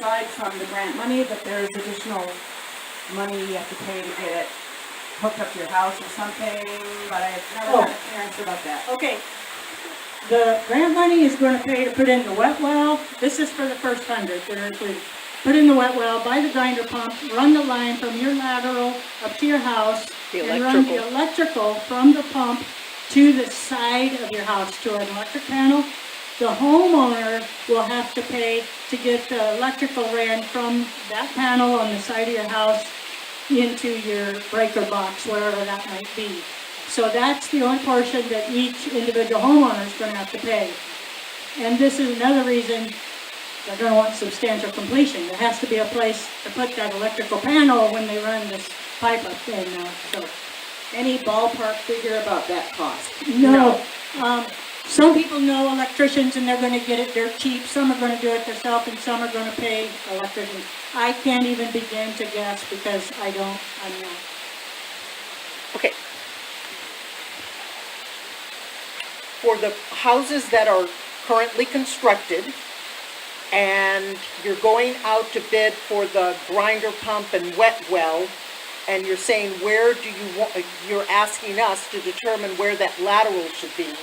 aside from the grant money, but there's additional money you have to pay to get it hooked up to your house or something, but I've never had a clearance about that. Okay. The grant money is going to pay to put in the wet well. This is for the first 100 that are included. Put in the wet well, buy the grinder pump, run the line from your lateral up to your house, and run the electrical from the pump to the side of your house to an electric panel. The homeowner will have to pay to get the electrical ran from that panel on the side of your house into your breaker box, wherever that might be. So that's the only portion that each individual homeowner is going to have to pay. And this is another reason they're going to want substantial completion. There has to be a place to put that electrical panel when they run this pipe up there now. So, Any ballpark figure about that cost? no. Some people know electricians and they're going to get it dirt cheap. Some are going to do it themselves and some are going to pay electricians. I can't even begin to guess because I'm not. Okay. For the houses that are currently constructed, and you're going out to bid for the grinder pump and wet well, and you're saying where do you want, you're asking us to determine where that lateral should be,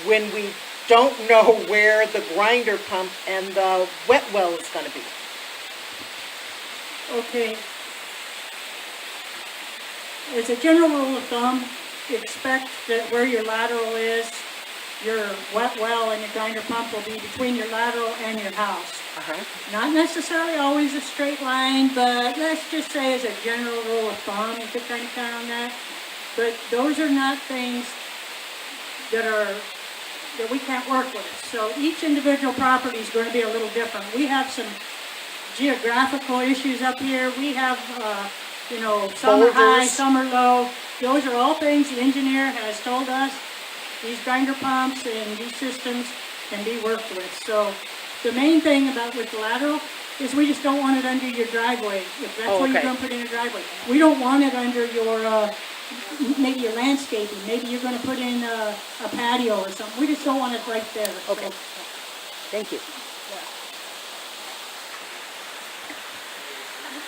when we don't know where the grinder pump and the wet well is gonna be. Okay. As a general rule of thumb, expect that where your lateral is, your wet well and your grinder pump will be between your lateral and your house. Not necessarily always a straight line, but let's just say as a general rule of thumb, you could kind of count on that. But those are not things that we can't work with. So each individual property is going to be a little different. We have some geographical issues up here. We have, some are high, Boulders. some are low. Those are all things the engineer has told us. These grinder pumps and these systems can be worked with. So the main thing with the lateral is we just don't want it under your driveway. If that's what you're going to put in your driveway. We don't want it under your, maybe your landscaping. Maybe you're going to put in a patio or something. We just don't want it right there. Okay. So, Thank you.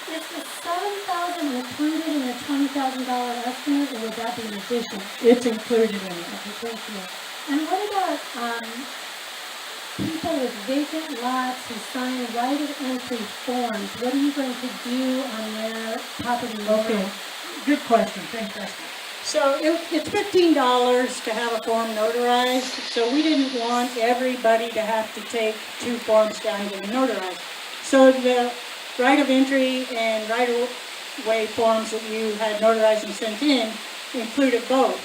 Is the $7,000 included in the $20,000 estimate, or would that be an addition? it's included in it. And what about people with vacant lots who sign right of entry forms? What are you going to do on their property? Okay, good question, fantastic. So it's $15 to have a form notarized, so we didn't want everybody to have to take 2 forms down to get them notarized. So the right of entry and right of way forms that you had notarized and sent in included both.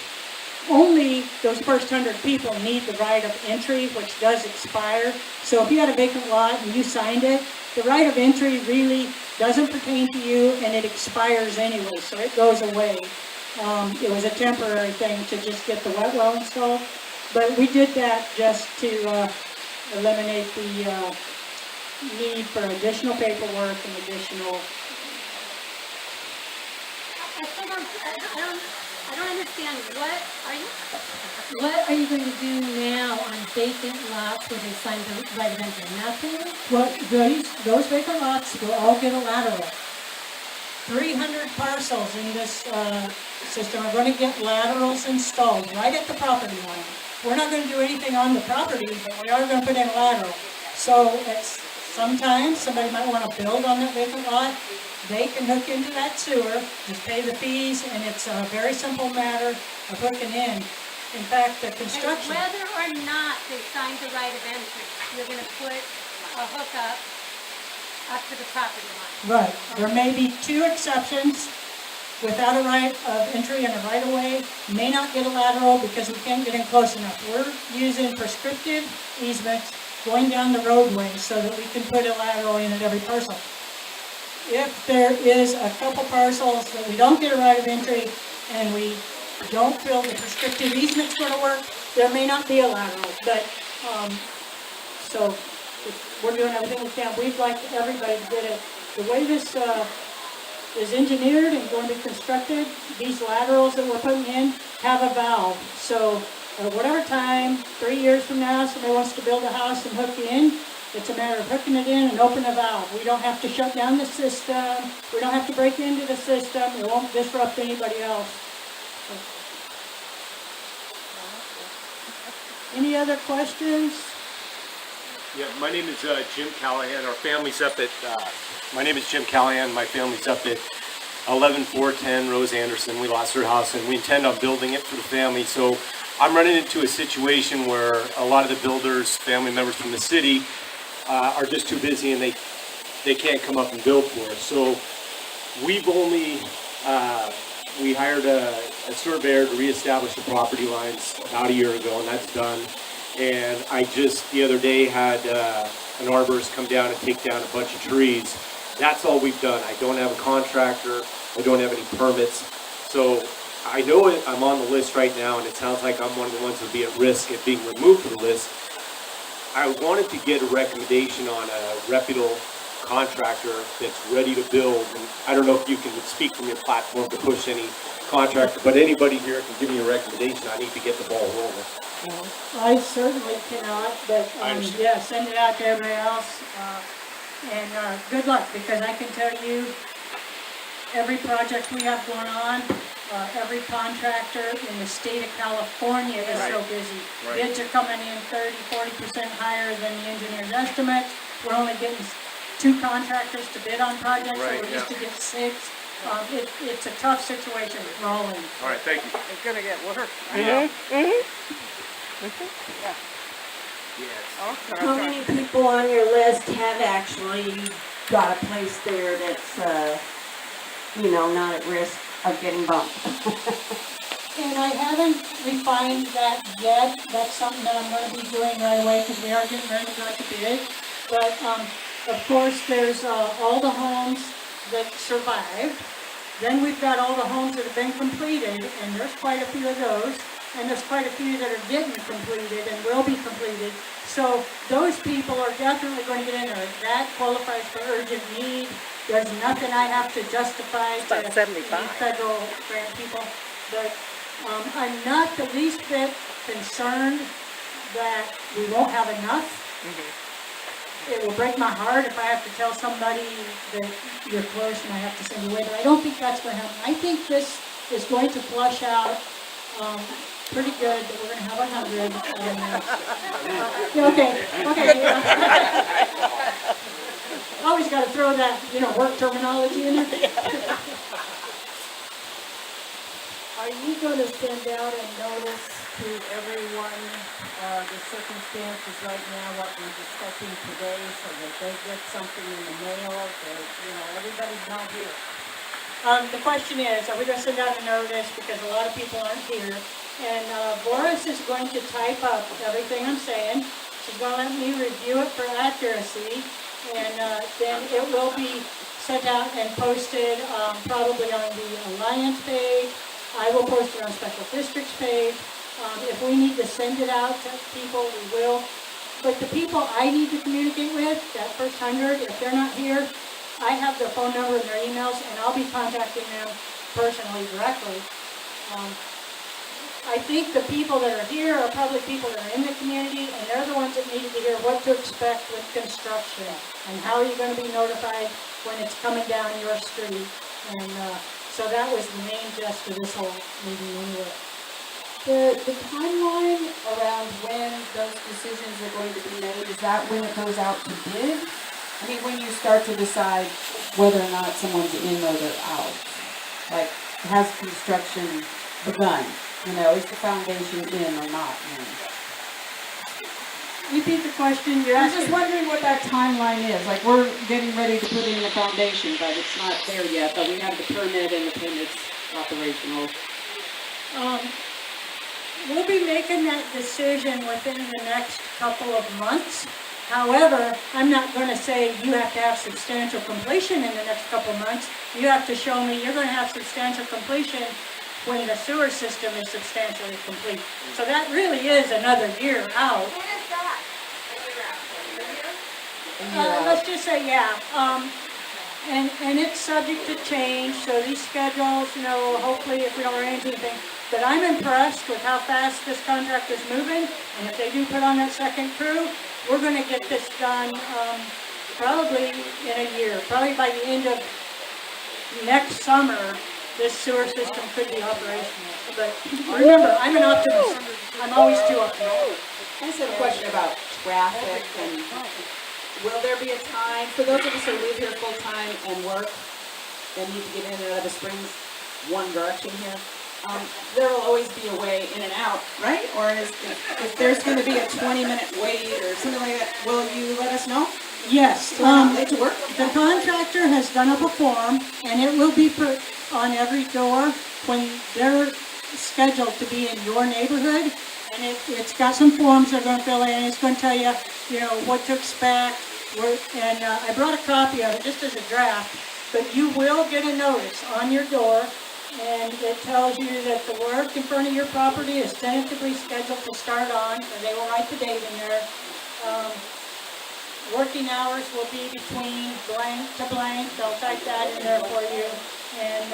Only those first 100 people need the right of entry, which does expire. So if you had a vacant lot and you signed it, the right of entry really doesn't pertain to you and it expires anyway, so it goes away. It was a temporary thing to just get the wet well installed, but we did that just to eliminate the need for additional paperwork and additional. I don't understand. What are you going to do now on vacant lots where they sign the right of entry? Nothing? Well, those vacant lots will all get a lateral. 300 parcels in this system are going to get laterals installed right at the property line. We're not going to do anything on the property, but we are going to put in a lateral. So sometimes somebody might want to build on that vacant lot. They can hook into that sewer, just pay the fees, and it's a very simple matter of hooking in. In fact, the construction. Whether or not they signed the right of entry, you're going to put a hookup up to the property line. Right. There may be 2 exceptions. Without a right of entry and a right of way, may not get a lateral because we can't get in close enough. We're using prescriptive easements going down the roadway so that we can put a lateral in at every parcel. If there is a couple parcels that we don't get a right of entry and we don't feel the prescriptive easement's going to work, there may not be a lateral. But so we're doing everything we can. We'd like everybody to get it. The way this is engineered and going to be constructed, these laterals that we're putting in have a valve. So at whatever time, 3 years from now, somebody wants to build a house and hook in, It's a matter of hooking it in and opening the valve. We don't have to shut down the system. We don't have to break into the system. It won't disrupt anybody else. Any other questions? Yeah, my name is Jim Callahan. Our family's up at, my name is Jim Callahan. My family's up at 11410 Rose Anderson. We lost our house and we intend on building it for the family. So I'm running into a situation where a lot of the builders, family members from the city, are just too busy and they can't come up and build for us. So we've only, we hired a surveyor to reestablish the property lines about a year ago, and that's done. And I just, the other day, had an arborist come down and take down a bunch of trees. That's all we've done. I don't have a contractor. I don't have any permits. So I know I'm on the list right now, and it sounds like I'm one of the ones that would be at risk of being removed from the list. I wanted to get a recommendation on a reputable contractor that's ready to build. And I don't know if you can speak from your platform to push any contractor, but anybody here can give me a recommendation. I need to get the ball rolling. I certainly cannot, but, I understand. yeah, send it out to everybody else. And good luck, because I can tell you, every project we have going on, every contractor in the state of California is so busy. Right. Bids are coming in 30-40% higher than the engineer's estimate. We're only getting 2 contractors to bid on projects, so Right, we used yeah. to get 6. It's a tough situation for all of them. All right, thank you. It's gonna get worse. How many people on your list have actually got a place there that's, not at risk of getting bumped? And I haven't refined that yet. That's something that I'm gonna be doing right away, because we are getting ready to go out to bid. But, of course, there's, all the homes that survived. Then we've got all the homes that have been completed, and there's quite a few of those. And there's quite a few that are getting completed and will be completed. So those people are definitely going to get in there. That qualifies for urgent need. There's nothing I have to justify to about 75. any federal grant people. But I'm not the least bit concerned that we won't have enough. It will break my heart if I have to tell somebody that you're close and I have to send you away. But I don't think that's going to happen. I think this is going to flush out pretty good, that we're gonna have 100. Okay. Always gotta throw that, work terminology in there. Are you gonna send out a notice to everyone, the circumstances right now, what we're discussing today, so that they get something in the mail, that, everybody's not here? The question is, are we gonna send out a notice, because a lot of people aren't here? And Boris is going to type up everything I'm saying. She's gonna let me review it for accuracy, and then it will be sent out and posted probably on the Alliance page. I will post it on Special Districts page. If we need to send it out to people, we will. But the people I need to communicate with, that first 100, if they're not here, I have their phone number and their emails, and I'll be contacting them personally, directly. I think the people that are here are probably people that are in the community, and they're the ones that needed to hear what to expect with construction, and how you're gonna be notified when it's coming down your street. And so that was the main gist of this whole meeting anyway. The timeline around when those decisions are going to be made, is that when it goes out to bid? I mean, when you start to decide whether or not someone's in or they're out? Like, has construction begun? Is the foundation in or not in? Repeat the question, you're I was asking. just wondering what that timeline is. Like, we're getting ready to put in the foundation, but it's not there yet, but we have the permit and the permit's operational. We'll be making that decision within the next couple of months. However, I'm not gonna say you have to have substantial completion in the next couple of months. You have to show me you're gonna have substantial completion when the sewer system is substantially complete. So that really is another year out. When is that? Let's just say, And it's subject to change, so these schedules, hopefully if we don't run into anything. But I'm impressed with how fast this contractor's moving, and if they do put on that second crew, we're gonna get this done, probably in a year. Probably by the end of next summer, this sewer system could be operational. But remember, I'm an optimist. I'm always too optimistic. I just have a question about traffic and will there be a time, for those of us who live here full-time and work and need to get in and out of the Springs one direction here, there will always be a way in and out, right? Or if there's gonna be a 20-minute wait or something like that, will you let us know? Yes, So we're not late to work? the contractor has done up a form, and it will be put on every door when they're scheduled to be in your neighborhood. And it's got some forms they're gonna fill in, it's gonna tell you, what to expect. And I brought a copy of it just as a draft, but you will get a notice on your door, and it tells you that the work in front of your property is tentatively scheduled to start on, and they will write the date in there. Working hours will be between blank to blank, they'll type that in there for you. And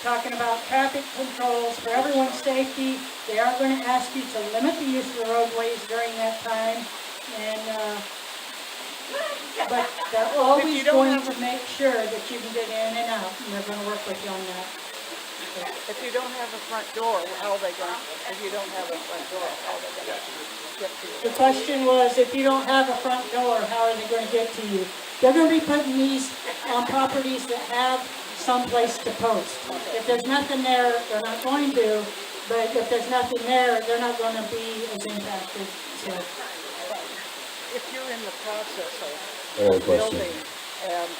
talking about traffic controls for everyone's safety, they are going to ask you to limit the use of the roadways during that time. And, but they're always going to make sure that you can get in and out, and they're going to work with you on that. If you don't have a front door, how are they going, if you don't have a front door, how are they going to get to you? The question was, if you don't have a front door, how are they going to get to you? They're going to be putting these on properties that have some place to post. If there's nothing there, they're not going to, but if there's nothing there, they're not going to be as impacted. So, If you're in the process I have a of question. building, and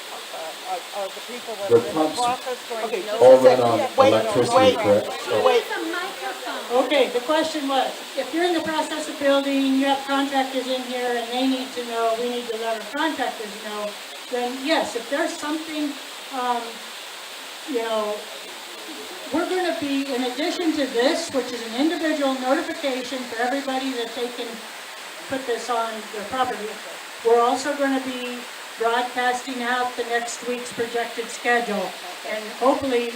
are the people that The are in the pumps- process going Okay, to just know? All a run second. on Yeah, wait, electricity, wait. correct? Wait, Use a microphone. okay, the question was, if you're in the process of building, you have contractors in here and they need to know, we need to let our contractors know, then yes, if there's something, we're going to be, in addition to this, which is an individual notification for everybody that they can put this on their property, we're also going to be broadcasting out the next week's projected schedule, and hopefully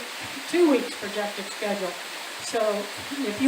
2 weeks projected schedule. So if you